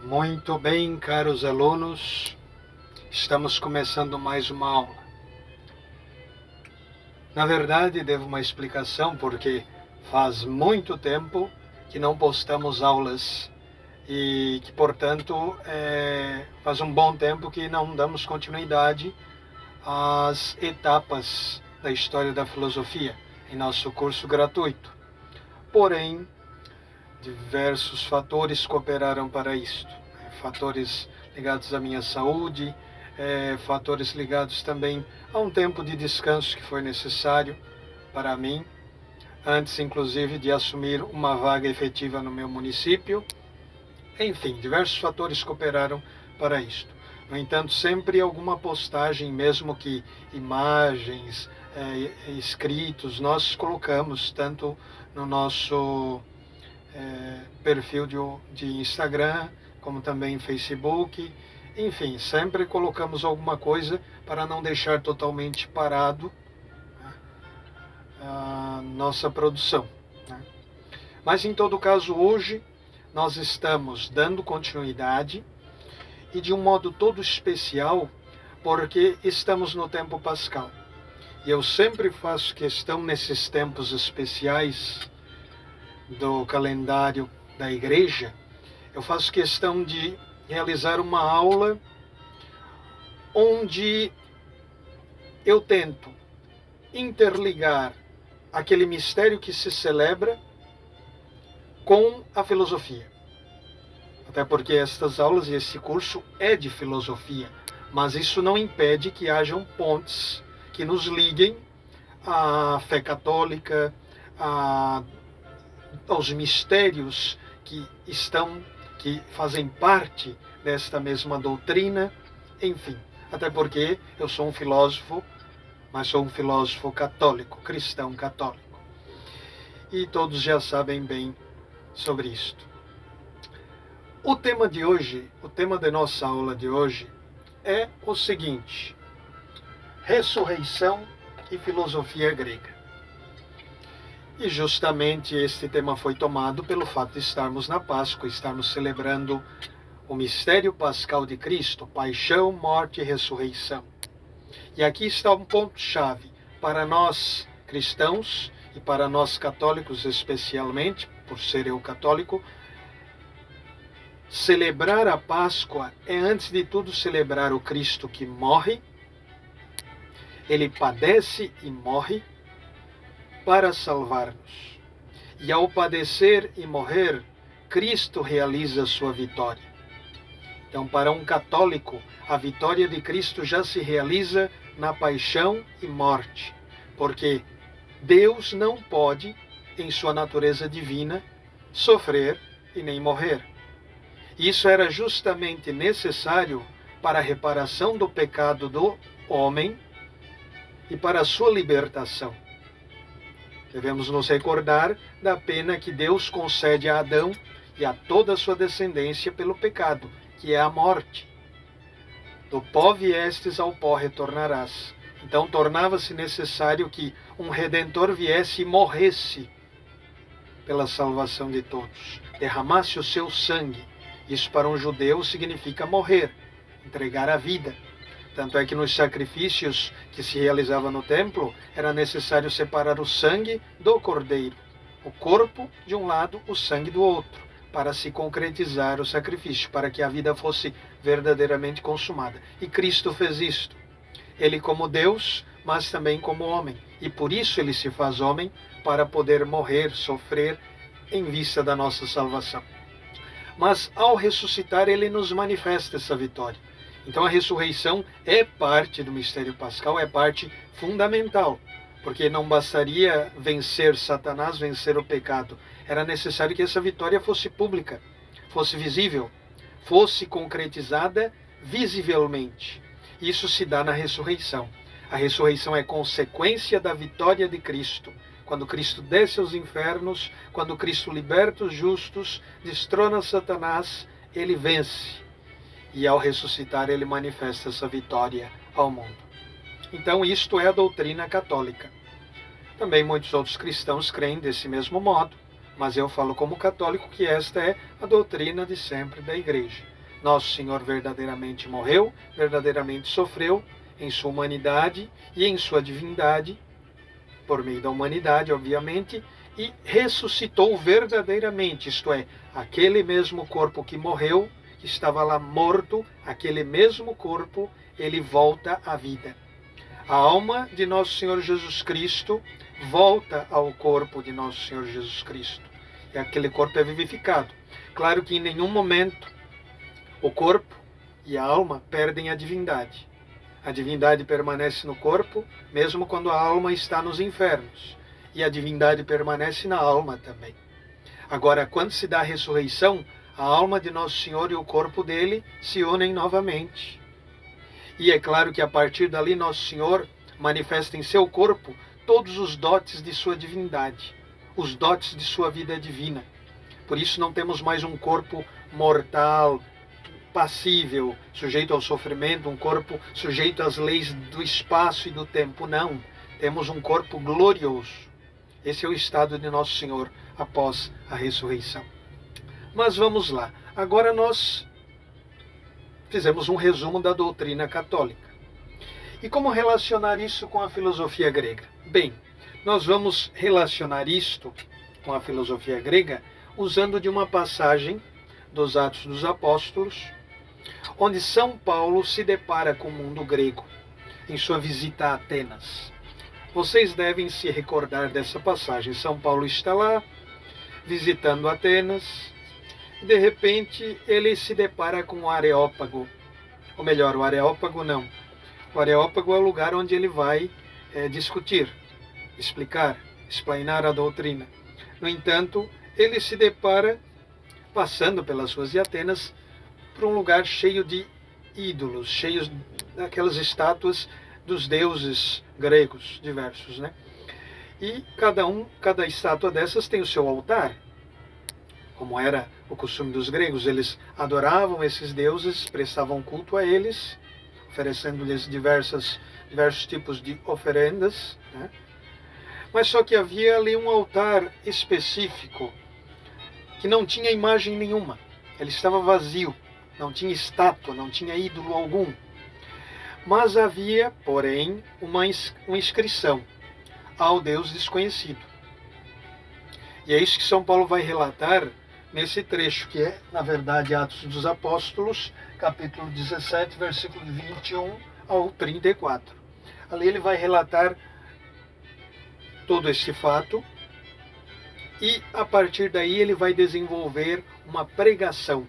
Muito bem, caros alunos, estamos começando mais uma aula. Na verdade, devo uma explicação porque faz muito tempo que não postamos aulas e que, portanto, faz um bom tempo que não damos continuidade às etapas da história da filosofia em nosso curso gratuito. Porém, diversos fatores cooperaram para isto. Fatores ligados à minha saúde, fatores ligados também a um tempo de descanso que foi necessário para mim, antes inclusive de assumir uma vaga efetiva no meu município. Enfim, diversos fatores cooperaram para isto. No entanto, sempre alguma postagem, mesmo que imagens, escritos, nós colocamos tanto no nosso perfil de Instagram, como também Facebook. Enfim, sempre colocamos alguma coisa para não deixar totalmente parado, né, a nossa produção, né? Mas em todo caso, hoje nós estamos dando continuidade e de um modo todo especial, porque estamos no tempo pascal. E eu sempre faço questão nesses tempos especiais do calendário da igreja, eu faço questão de realizar uma aula onde eu tento interligar aquele mistério que se celebra com a filosofia. Até porque estas aulas e esse curso é de filosofia, mas isso não impede que hajam pontes que nos liguem à fé católica, aos mistérios que fazem parte desta mesma doutrina, enfim. Até porque eu sou um filósofo, mas sou um filósofo católico, cristão católico. E todos já sabem bem sobre isto. O tema de hoje, o tema da nossa aula de hoje é o seguinte: ressurreição e filosofia grega. E justamente este tema foi tomado pelo fato de estarmos na Páscoa, estarmos celebrando o mistério pascal de Cristo, paixão, morte e ressurreição. E aqui está um ponto-chave para nós cristãos e para nós católicos especialmente, por ser eu católico. Celebrar a Páscoa é, antes de tudo, celebrar o Cristo que morre, ele padece e morre para salvar-nos. E ao padecer e morrer, Cristo realiza a sua vitória. Então, para um católico, a vitória de Cristo já se realiza na paixão e morte, porque Deus não pode, em sua natureza divina, sofrer e nem morrer. Isso era justamente necessário para a reparação do pecado do homem e para a sua libertação. Devemos nos recordar da pena que Deus concede a Adão e a toda a sua descendência pelo pecado, que é a morte. Do pó viestes, ao pó retornarás. Então tornava-se necessário que um Redentor viesse e morresse pela salvação de todos, derramasse o seu sangue. Isso para um judeu significa morrer, entregar a vida. Tanto é que nos sacrifícios que se realizavam no templo, era necessário separar o sangue do cordeiro, o corpo de um lado, o sangue do outro, para se concretizar o sacrifício, para que a vida fosse verdadeiramente consumada. E Cristo fez isto. Ele como Deus, mas também como homem. E por isso ele se faz homem, para poder morrer, sofrer, em vista da nossa salvação. Mas ao ressuscitar, ele nos manifesta essa vitória. Então a ressurreição é parte do mistério pascal, é parte fundamental, porque não bastaria vencer Satanás, vencer o pecado. Era necessário que essa vitória fosse pública, fosse visível, fosse concretizada visivelmente. Isso se dá na ressurreição. A ressurreição é consequência da vitória de Cristo. Quando Cristo desce aos infernos, quando Cristo liberta os justos, destrona Satanás, ele vence. E ao ressuscitar, ele manifesta essa vitória ao mundo. Então, isto é a doutrina católica. Também muitos outros cristãos creem desse mesmo modo, Mas eu falo como católico que esta é a doutrina de sempre da Igreja. Nosso Senhor verdadeiramente morreu, verdadeiramente sofreu em sua humanidade e em sua divindade, por meio da humanidade, obviamente, e ressuscitou verdadeiramente, isto é, aquele mesmo corpo que morreu, que estava lá morto, aquele mesmo corpo, ele volta à vida. A alma de nosso Senhor Jesus Cristo volta ao corpo de nosso Senhor Jesus Cristo. E aquele corpo é vivificado. Claro que em nenhum momento o corpo e a alma perdem a divindade. A divindade permanece no corpo, mesmo quando a alma está nos infernos. E a divindade permanece na alma também. Agora, quando se dá a ressurreição, a alma de Nosso Senhor e o corpo dele se unem novamente. E é claro que a partir dali Nosso Senhor manifesta em seu corpo todos os dotes de sua divindade, os dotes de sua vida divina. Por isso não temos mais um corpo mortal, passível, sujeito ao sofrimento, um corpo sujeito às leis do espaço e do tempo. Não, temos um corpo glorioso. Esse é o estado de Nosso Senhor após a ressurreição. Mas vamos lá. Agora nós fizemos um resumo da doutrina católica. E como relacionar isso com a filosofia grega? Bem, nós vamos relacionar isto com a filosofia grega usando de uma passagem dos Atos dos Apóstolos, onde São Paulo se depara com o mundo grego em sua visita a Atenas. Vocês devem se recordar dessa passagem. São Paulo está lá, visitando Atenas, e de repente ele se depara com o Areópago. Ou melhor, o Areópago não. O Areópago é o lugar onde ele vai discutir, explicar, explainar a doutrina. No entanto, ele se depara, passando pelas ruas de Atenas, por um lugar cheio de ídolos, cheios daquelas estátuas dos deuses gregos diversos, né? E cada estátua dessas tem o seu altar. Como era o costume dos gregos, eles adoravam esses deuses, prestavam culto a eles, oferecendo-lhes diversos tipos de oferendas, né? Mas só que havia ali um altar específico que não tinha imagem nenhuma. Ele estava vazio, não tinha estátua, não tinha ídolo algum. Mas havia, porém, uma inscrição ao Deus desconhecido. E é isso que São Paulo vai relatar nesse trecho, que é, na verdade, Atos dos Apóstolos, capítulo 17, versículo 21 ao 34. Ali ele vai relatar todo esse fato e, a partir daí, ele vai desenvolver uma pregação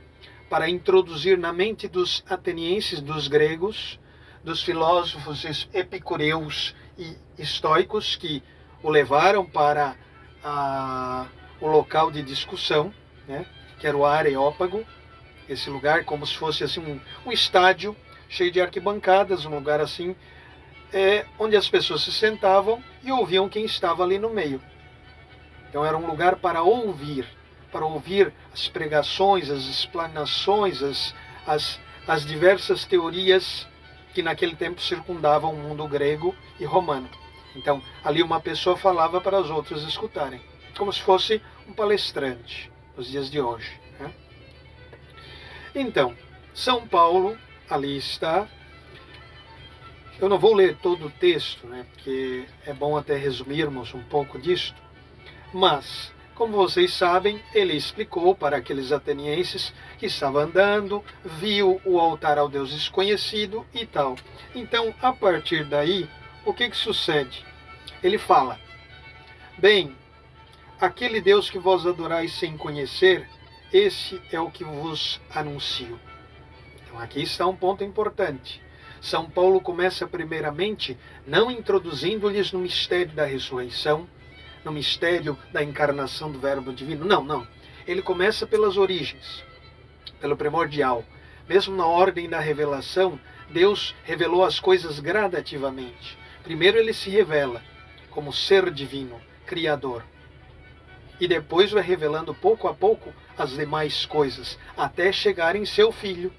para introduzir na mente dos atenienses, dos gregos, dos filósofos epicureus e estoicos que o levaram para o local de discussão, né, que era o Areópago, esse lugar como se fosse assim, um estádio cheio de arquibancadas, um lugar assim, onde as pessoas se sentavam e ouviam quem estava ali no meio. Então era um lugar para ouvir as pregações, as explanações, as diversas teorias que naquele tempo circundavam o mundo grego e romano. Então, ali uma pessoa falava para os outros escutarem, como se fosse um palestrante nos dias de hoje, né? Então, São Paulo ali está. Eu não vou ler todo o texto, né, porque é bom até resumirmos um pouco disto, mas, como vocês sabem, ele explicou para aqueles atenienses que estava andando, viu o altar ao Deus desconhecido e tal. Então, a partir daí, o que sucede? Ele fala: bem, aquele Deus que vós adorais sem conhecer, esse é o que vos anuncio. Então, aqui está um ponto importante. São Paulo começa primeiramente não introduzindo-lhes no mistério da ressurreição, no mistério da encarnação do Verbo Divino. Não. Ele começa pelas origens, pelo primordial. Mesmo na ordem da revelação, Deus revelou as coisas gradativamente. Primeiro ele se revela como ser divino, criador. E depois vai revelando pouco a pouco as demais coisas, até chegar em seu Filho,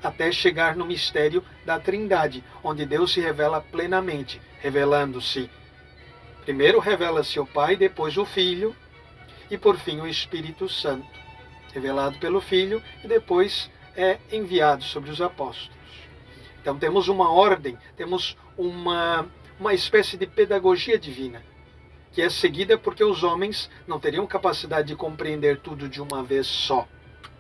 até chegar no mistério da Trindade, onde Deus se revela plenamente, revelando-se. Primeiro revela-se o Pai, depois o Filho, e por fim o Espírito Santo, revelado pelo Filho e depois é enviado sobre os apóstolos. Então temos uma ordem, temos uma espécie de pedagogia divina, que é seguida porque os homens não teriam capacidade de compreender tudo de uma vez só.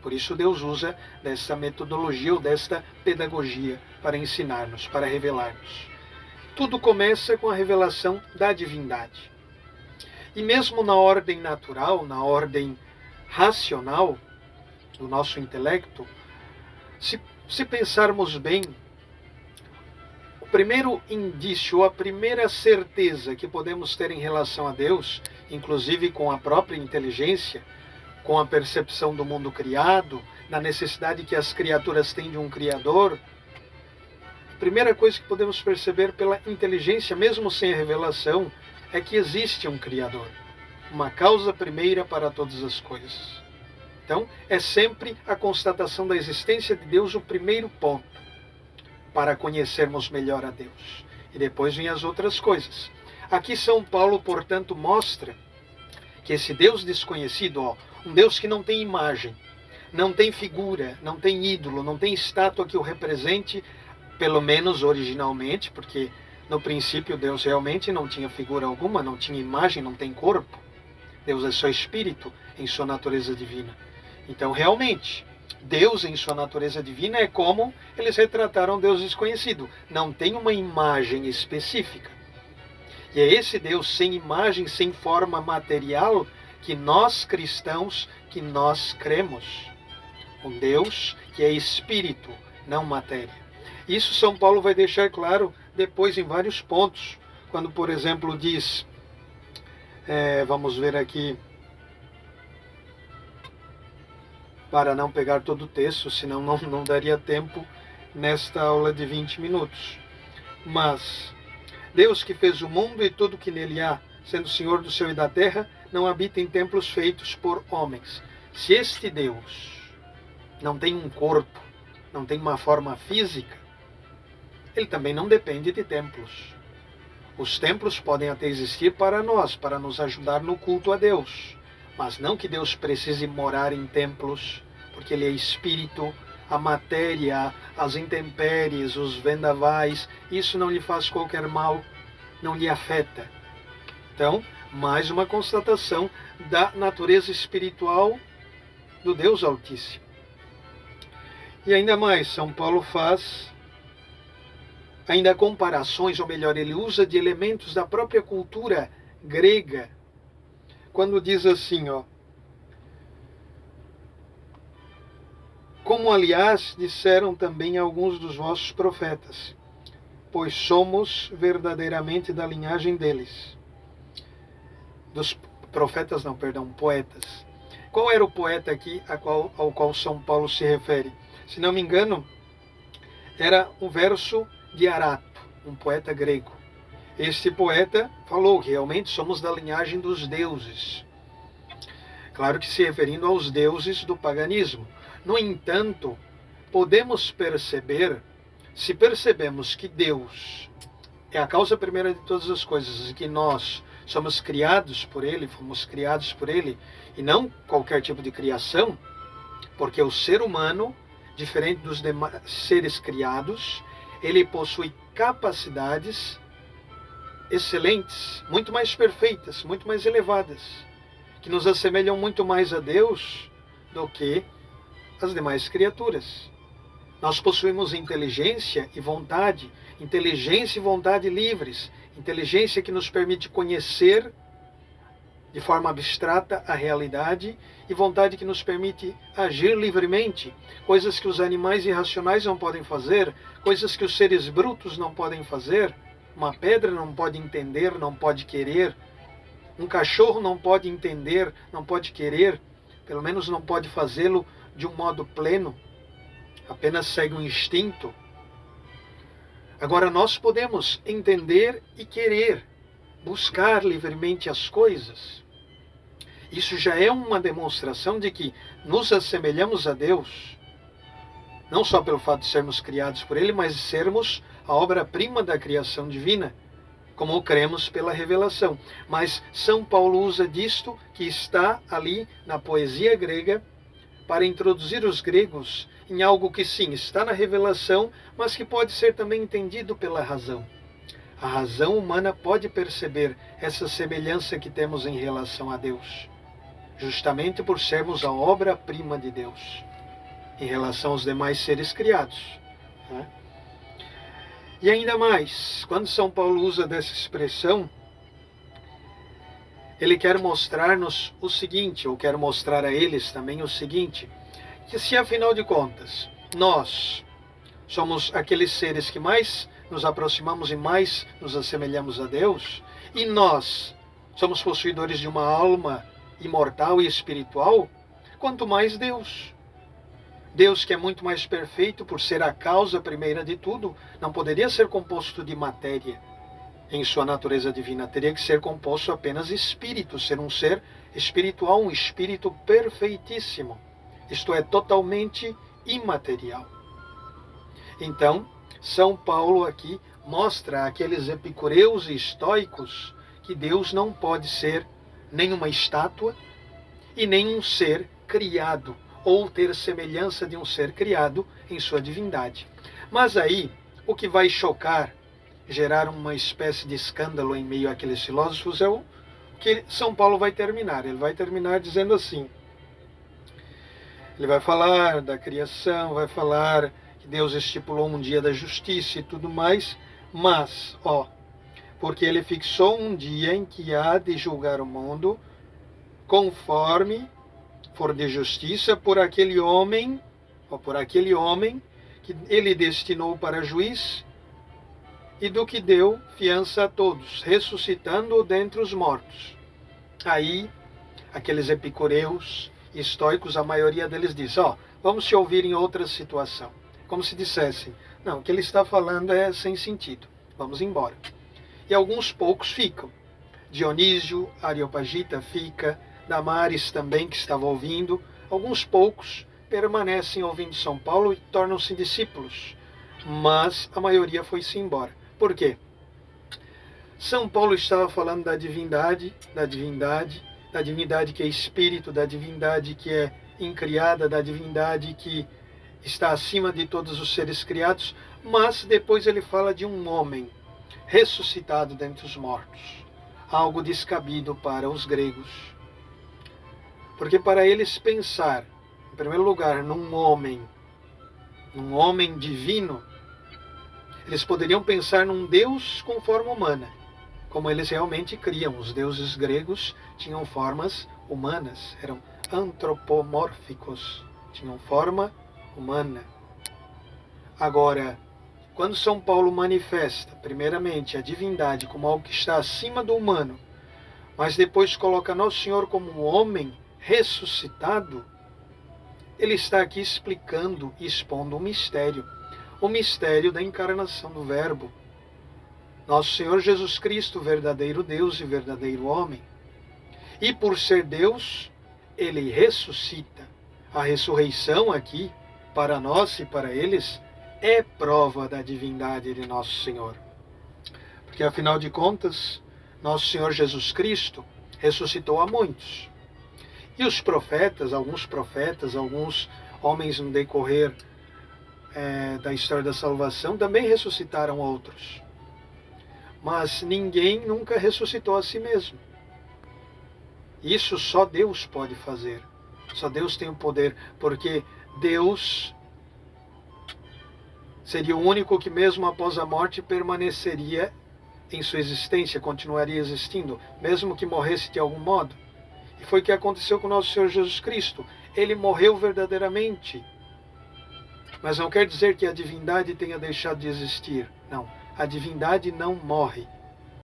Por isso Deus usa dessa metodologia ou desta pedagogia para ensinar-nos, para revelar-nos. Tudo começa com a revelação da divindade. E mesmo na ordem natural, na ordem racional do nosso intelecto, se pensarmos bem, o primeiro indício, a primeira certeza que podemos ter em relação a Deus, inclusive com a própria inteligência, com a percepção do mundo criado, da necessidade que as criaturas têm de um Criador, a primeira coisa que podemos perceber pela inteligência, mesmo sem a revelação, é que existe um Criador, uma causa primeira para todas as coisas. Então, é sempre a constatação da existência de Deus o primeiro ponto para conhecermos melhor a Deus. E depois vêm as outras coisas. Aqui São Paulo, portanto, mostra que esse Deus desconhecido, um Deus que não tem imagem, não tem figura, não tem ídolo, não tem estátua que o represente, pelo menos originalmente, porque no princípio Deus realmente não tinha figura alguma, não tinha imagem, não tem corpo. Deus é só espírito em sua natureza divina. Então, realmente, Deus em sua natureza divina é como eles retrataram Deus desconhecido. Não tem uma imagem específica. E é esse Deus sem imagem, sem forma material, que nós cristãos, que nós cremos. Um Deus que é espírito, não matéria. Isso São Paulo vai deixar claro depois em vários pontos. Quando, por exemplo, diz, vamos ver aqui, para não pegar todo o texto, senão não daria tempo nesta aula de 20 minutos. Mas Deus que fez o mundo e tudo que nele há, sendo Senhor do céu e da terra, não habita em templos feitos por homens. Se este Deus não tem um corpo, não tem uma forma física, ele também não depende de templos. Os templos podem até existir para nós, para nos ajudar no culto a Deus. Mas não que Deus precise morar em templos, porque Ele é espírito, a matéria, as intempéries, os vendavais, isso não lhe faz qualquer mal, não lhe afeta. Então, mais uma constatação da natureza espiritual do Deus Altíssimo. E ainda mais, São Paulo faz ainda comparações, ou melhor, ele usa de elementos da própria cultura grega, quando diz assim, como aliás disseram também alguns dos vossos profetas, pois somos verdadeiramente da linhagem deles. Dos profetas não, perdão, poetas. Qual era o poeta aqui ao qual São Paulo se refere? Se não me engano, era um verso de Arato, um poeta grego. Este poeta falou que realmente somos da linhagem dos deuses. Claro que se referindo aos deuses do paganismo. No entanto, podemos perceber, se percebemos que Deus é a causa primeira de todas as coisas e que nós somos criados por Ele, fomos criados por Ele, e não qualquer tipo de criação, porque o ser humano, diferente dos demais seres criados, ele possui capacidades excelentes, muito mais perfeitas, muito mais elevadas, que nos assemelham muito mais a Deus do que as demais criaturas. Nós possuímos inteligência e vontade livres, inteligência que nos permite conhecer de forma abstrata a realidade e vontade que nos permite agir livremente, coisas que os animais irracionais não podem fazer, coisas que os seres brutos não podem fazer. Uma pedra não pode entender, não pode querer. Um cachorro não pode entender, não pode querer, pelo menos não pode fazê-lo de um modo pleno, apenas segue um instinto. Agora nós podemos entender e querer, buscar livremente as coisas. Isso já é uma demonstração de que nos assemelhamos a Deus, não só pelo fato de sermos criados por Ele, mas de sermos a obra-prima da criação divina. como cremos pela revelação. Mas São Paulo usa disto que está ali na poesia grega para introduzir os gregos em algo que sim, está na revelação, mas que pode ser também entendido pela razão. A razão humana pode perceber essa semelhança que temos em relação a Deus, justamente por sermos a obra-prima de Deus, em relação aos demais seres criados, né? E ainda mais, quando São Paulo usa dessa expressão, ele quer mostrar-nos o seguinte, ou quer mostrar a eles também o seguinte, que se afinal de contas, nós somos aqueles seres que mais nos aproximamos e mais nos assemelhamos a Deus, e nós somos possuidores de uma alma imortal e espiritual, quanto mais Deus. Deus, que é muito mais perfeito por ser a causa primeira de tudo, não poderia ser composto de matéria em sua natureza divina. Teria que ser composto apenas de espírito, ser um ser espiritual, um espírito perfeitíssimo. Isto é, totalmente imaterial. Então, São Paulo aqui mostra àqueles epicureus e estoicos que Deus não pode ser nem uma estátua e nem um ser criado, ou ter semelhança de um ser criado em sua divindade. Mas aí, o que vai chocar, gerar uma espécie de escândalo em meio àqueles filósofos é o que São Paulo vai terminar. Ele vai terminar dizendo assim, ele vai falar da criação, vai falar que Deus estipulou um dia da justiça e tudo mais, mas, porque ele fixou um dia em que há de julgar o mundo conforme for de justiça por aquele homem, que ele destinou para juiz e do que deu fiança a todos, ressuscitando-o dentre os mortos. Aí, aqueles epicureus, estoicos, a maioria deles diz, vamos se ouvir em outra situação. Como se dissessem, não, o que ele está falando é sem sentido, vamos embora. E alguns poucos ficam. Dionísio, Areopagita fica, Damares também, que estava ouvindo. Alguns poucos permanecem ouvindo São Paulo e tornam-se discípulos. Mas a maioria foi-se embora. Por quê? São Paulo estava falando da divindade que é espírito, da divindade que é incriada, da divindade que está acima de todos os seres criados, mas depois ele fala de um homem ressuscitado dentre os mortos. Algo descabido para os gregos. Porque para eles pensar, em primeiro lugar, num homem divino, eles poderiam pensar num Deus com forma humana, como eles realmente criam. Os deuses gregos tinham formas humanas, eram antropomórficos, tinham forma humana. Agora, quando São Paulo manifesta, primeiramente, a divindade como algo que está acima do humano, mas depois coloca Nosso Senhor como um homem ressuscitado, ele está aqui explicando e expondo um mistério, o mistério da encarnação do Verbo. Nosso Senhor Jesus Cristo, verdadeiro Deus e verdadeiro homem. E por ser Deus, ele ressuscita. A ressurreição aqui, para nós e para eles, é prova da divindade de Nosso Senhor. Porque afinal de contas, Nosso Senhor Jesus Cristo ressuscitou a muitos. E os profetas, alguns homens no decorrer da história da salvação, também ressuscitaram outros. Mas ninguém nunca ressuscitou a si mesmo. Isso só Deus pode fazer. Só Deus tem o poder, porque Deus seria o único que mesmo após a morte permaneceria em sua existência, continuaria existindo, mesmo que morresse de algum modo. E foi o que aconteceu com nosso Senhor Jesus Cristo. Ele morreu verdadeiramente. Mas não quer dizer que a divindade tenha deixado de existir. Não, a divindade não morre.